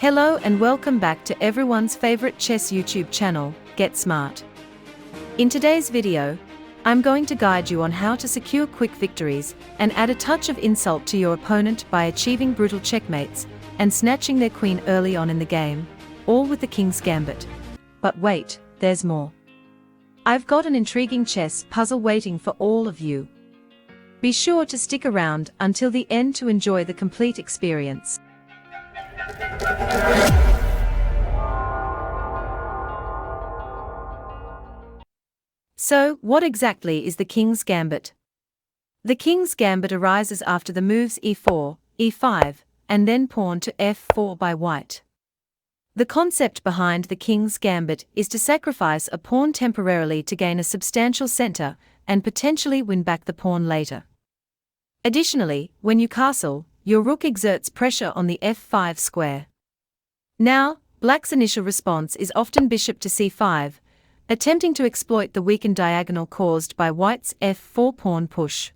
Hello and welcome back to everyone's favorite chess YouTube channel, Get Smart. In today's video, I'm going to guide you on how to secure quick victories and add a touch of insult to your opponent by achieving brutal checkmates and snatching their queen early on in the game, all with the King's Gambit. But wait, there's more. I've got an intriguing chess puzzle waiting for all of you. Be sure to stick around until the end to enjoy the complete experience. So, what exactly is the King's Gambit? The King's Gambit arises after the moves e4, e5, and then pawn to f4 by white. The concept behind the King's Gambit is to sacrifice a pawn temporarily to gain a substantial center and potentially win back the pawn later. Additionally, when you castle, your rook exerts pressure on the f5 square. Now, black's initial response is often bishop to c5, attempting to exploit the weakened diagonal caused by white's f4 pawn push.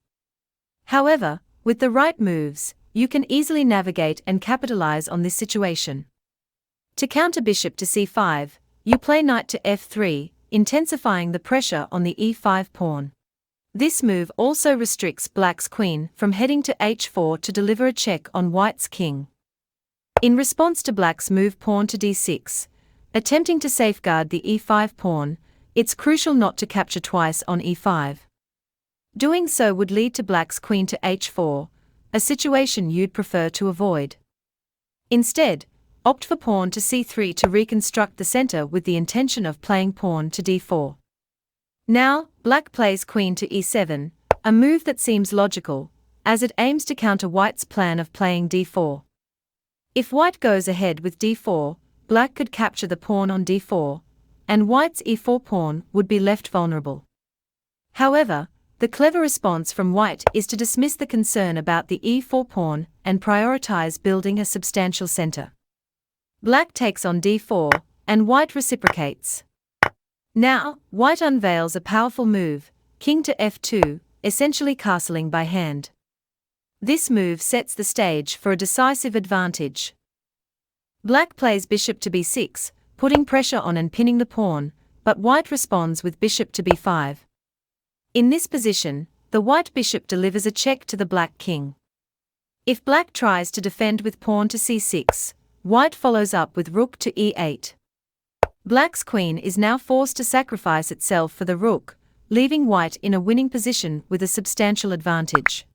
However, with the right moves, you can easily navigate and capitalize on this situation. To counter bishop to c5, you play knight to f3, intensifying the pressure on the e5 pawn. This move also restricts black's queen from heading to h4 to deliver a check on white's king. In response to black's move pawn to d6, attempting to safeguard the e5 pawn, it's crucial not to capture twice on e5. Doing so would lead to black's queen to h4, a situation you'd prefer to avoid. Instead, opt for pawn to c3 to reconstruct the center with the intention of playing pawn to d4. Now, black plays queen to e7, a move that seems logical, as it aims to counter white's plan of playing d4. If white goes ahead with d4, black could capture the pawn on d4, and white's e4 pawn would be left vulnerable. However, the clever response from white is to dismiss the concern about the e4 pawn and prioritize building a substantial center. Black takes on d4, and white reciprocates. Now, white unveils a powerful move, king to f2, essentially castling by hand. This move sets the stage for a decisive advantage. Black plays bishop to b6, putting pressure on and pinning the pawn, but white responds with bishop to b5. In this position, the white bishop delivers a check to the black king. If black tries to defend with pawn to c6, white follows up with rook to e8. Black's queen is now forced to sacrifice itself for the rook, leaving white in a winning position with a substantial advantage.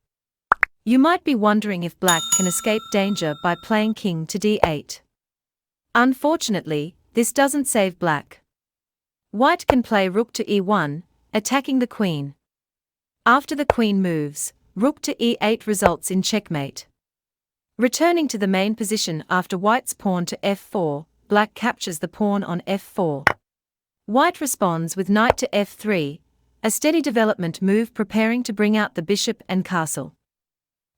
You might be wondering if black can escape danger by playing king to d8. Unfortunately, this doesn't save black. White can play rook to e1, attacking the queen. After the queen moves, rook to e8 results in checkmate. Returning to the main position after white's pawn to f4, black captures the pawn on f4. White responds with knight to f3, a steady development move preparing to bring out the bishop and castle.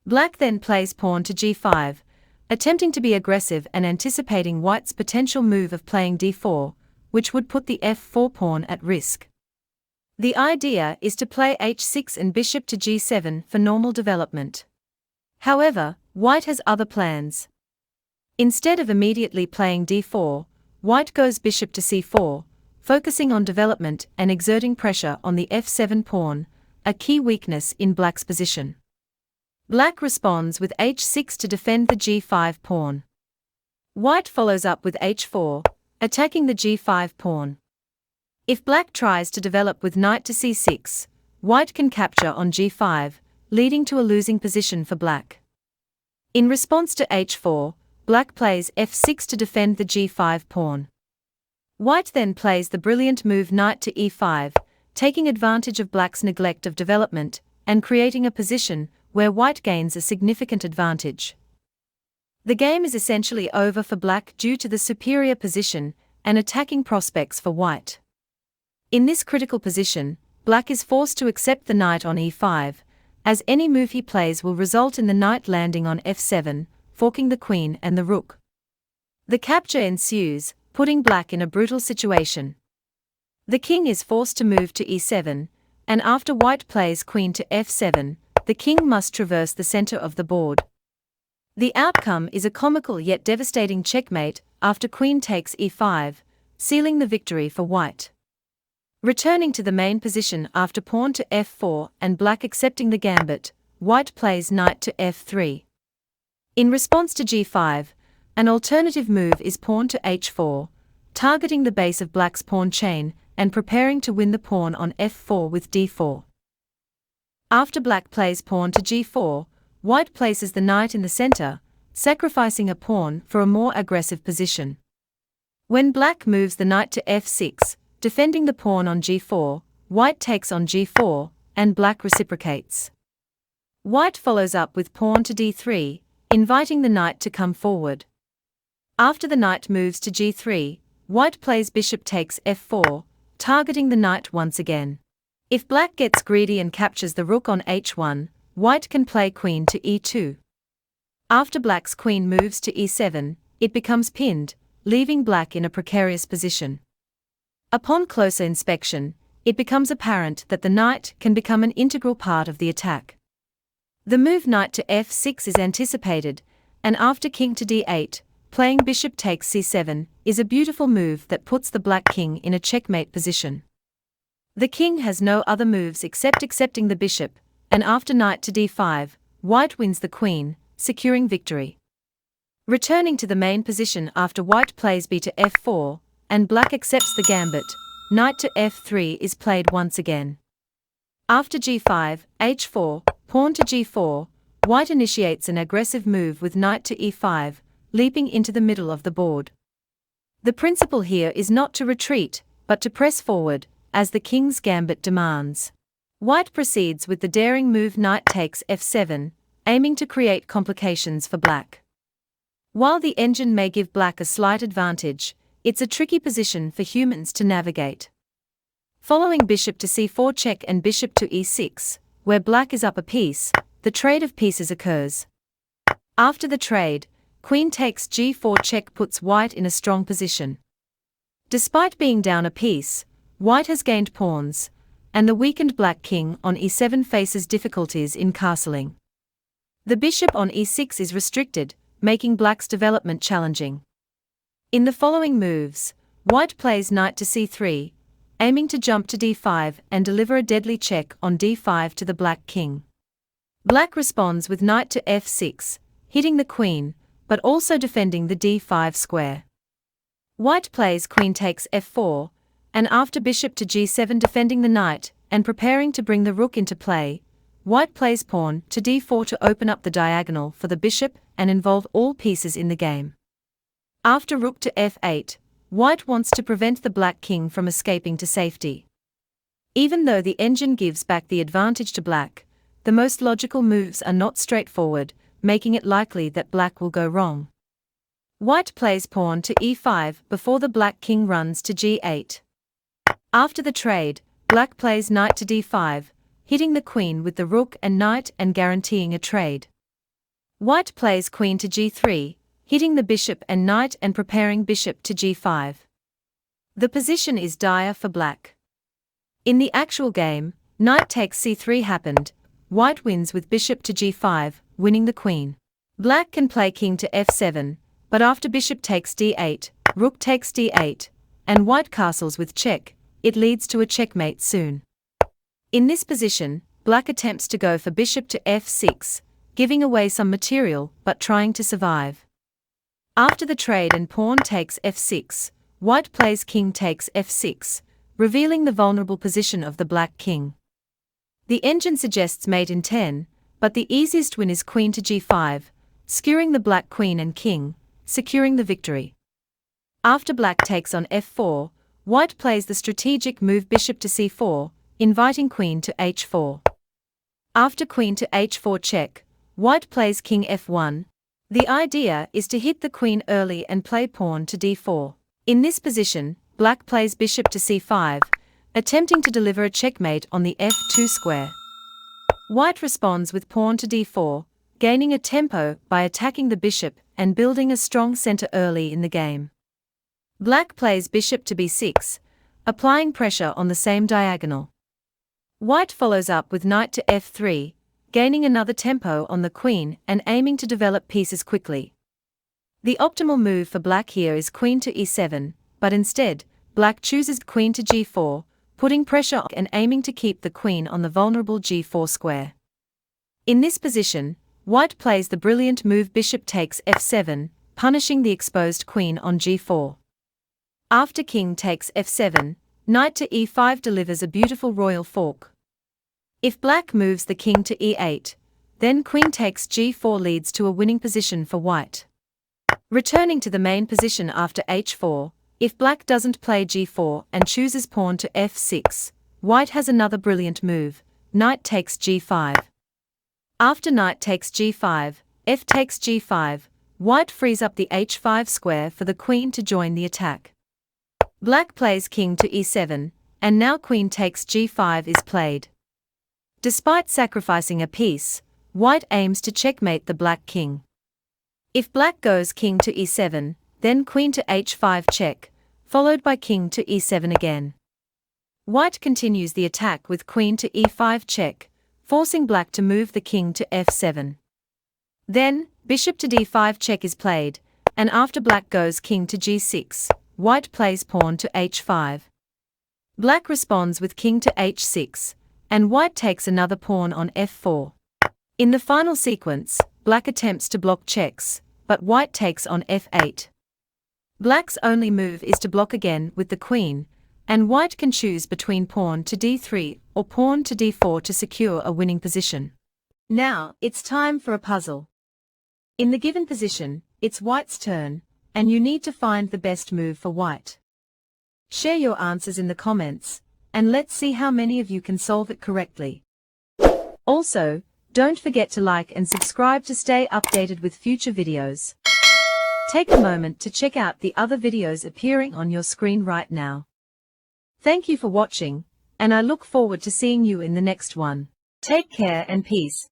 Black then plays pawn to g5, attempting to be aggressive and anticipating white's potential move of playing d4, which would put the f4 pawn at risk. The idea is to play h6 and bishop to g7 for normal development. However, white has other plans. Instead of immediately playing d4, white goes bishop to c4, focusing on development and exerting pressure on the f7 pawn, a key weakness in black's position. Black responds with h6 to defend the g5 pawn. White follows up with h4, attacking the g5 pawn. If black tries to develop with knight to c6, white can capture on g5, leading to a losing position for black. In response to h4, black plays f6 to defend the g5 pawn. White then plays the brilliant move knight to e5, taking advantage of black's neglect of development and creating a position where white gains a significant advantage. The game is essentially over for black due to the superior position and attacking prospects for white. In this critical position, black is forced to accept the knight on e5, as any move he plays will result in the knight landing on f7, forking the queen and the rook. The capture ensues, putting black in a brutal situation. The king is forced to move to e7, and after white plays queen to f7, the king must traverse the center of the board. The outcome is a comical yet devastating checkmate after queen takes e5, sealing the victory for white. Returning to the main position after pawn to f4 and black accepting the gambit, white plays knight to f3. In response to g5, an alternative move is pawn to h4, targeting the base of black's pawn chain and preparing to win the pawn on f4 with d4. After black plays pawn to g4, white places the knight in the center, sacrificing a pawn for a more aggressive position. When black moves the knight to f6, defending the pawn on g4, white takes on g4, and black reciprocates. White follows up with pawn to d3, inviting the knight to come forward. After the knight moves to g3, white plays bishop takes f4, targeting the knight once again. If black gets greedy and captures the rook on h1, white can play queen to e2. After black's queen moves to e7, it becomes pinned, leaving black in a precarious position. Upon closer inspection, it becomes apparent that the knight can become an integral part of the attack. The move knight to f6 is anticipated, and after king to d8, playing bishop takes c7 is a beautiful move that puts the black king in a checkmate position. The king has no other moves except accepting the bishop, and after knight to d5, white wins the queen, securing victory. Returning to the main position after white plays b to f4, and black accepts the gambit, knight to f3 is played once again. After g5, h4, pawn to g4, white initiates an aggressive move with knight to e5, leaping into the middle of the board. The principle here is not to retreat, but to press forward, as the king's gambit demands. White proceeds with the daring move knight takes f7, aiming to create complications for black. While the engine may give black a slight advantage, it's a tricky position for humans to navigate. Following bishop to c4 check and bishop to e6, where black is up a piece, the trade of pieces occurs. After the trade, queen takes g4 check puts white in a strong position. Despite being down a piece, white has gained pawns, and the weakened black king on e7 faces difficulties in castling. The bishop on e6 is restricted, making black's development challenging. In the following moves, white plays knight to c3, aiming to jump to d5 and deliver a deadly check on d5 to the black king. Black responds with knight to f6, hitting the queen, but also defending the d5 square. White plays queen takes f4, and after bishop to g7 defending the knight, and preparing to bring the rook into play, white plays pawn to d4 to open up the diagonal for the bishop and involve all pieces in the game. After rook to f8, white wants to prevent the black king from escaping to safety. Even though the engine gives back the advantage to black, the most logical moves are not straightforward, making it likely that black will go wrong. White plays pawn to e5 before the black king runs to g8. After the trade, black plays knight to d5, hitting the queen with the rook and knight and guaranteeing a trade. White plays queen to g3, hitting the bishop and knight and preparing bishop to g5. The position is dire for black. In the actual game, knight takes c3 happened, white wins with bishop to g5, winning the queen. Black can play king to f7, but after bishop takes d8, rook takes d8, and white castles with check, it leads to a checkmate soon. In this position, black attempts to go for bishop to f6, giving away some material but trying to survive. After the trade and pawn takes f6, white plays king takes f6, revealing the vulnerable position of the black king. The engine suggests mate in 10, but the easiest win is queen to g5, skewering the black queen and king, securing the victory. After black takes on f4, white plays the strategic move bishop to c4, inviting queen to h4. After queen to h4 check, white plays king f1. The idea is to hit the queen early and play pawn to d4. In this position, black plays bishop to c5, attempting to deliver a checkmate on the f2 square. White responds with pawn to d4, gaining a tempo by attacking the bishop and building a strong center early in the game. Black plays bishop to b6, applying pressure on the same diagonal. White follows up with knight to f3, gaining another tempo on the queen and aiming to develop pieces quickly. The optimal move for black here is queen to e7, but instead, black chooses queen to g4, putting pressure on and aiming to keep the queen on the vulnerable g4 square. In this position, white plays the brilliant move bishop takes f7, punishing the exposed queen on g4. After king takes f7, knight to e5 delivers a beautiful royal fork. If black moves the king to e8, then queen takes g4 leads to a winning position for white. Returning to the main position after h4, if black doesn't play g4 and chooses pawn to f6, white has another brilliant move, knight takes g5. After knight takes g5, f takes g5, white frees up the h5 square for the queen to join the attack. Black plays king to e7, and now queen takes g5 is played. Despite sacrificing a piece, white aims to checkmate the black king. If black goes king to e7, then queen to h5 check, followed by king to e7 again. White continues the attack with queen to e5 check, forcing black to move the king to f7. Then, bishop to d5 check is played, and after black goes king to g6, white plays pawn to h5. Black responds with king to h6, and white takes another pawn on f4. In the final sequence, black attempts to block checks, but white takes on f8. Black's only move is to block again with the queen, and white can choose between pawn to d3 or pawn to d4 to secure a winning position. Now, it's time for a puzzle. In the given position, it's white's turn, and you need to find the best move for white. Share your answers in the comments, and let's see how many of you can solve it correctly. Also, don't forget to like and subscribe to stay updated with future videos. Take a moment to check out the other videos appearing on your screen right now. Thank you for watching, and I look forward to seeing you in the next one. Take care and peace.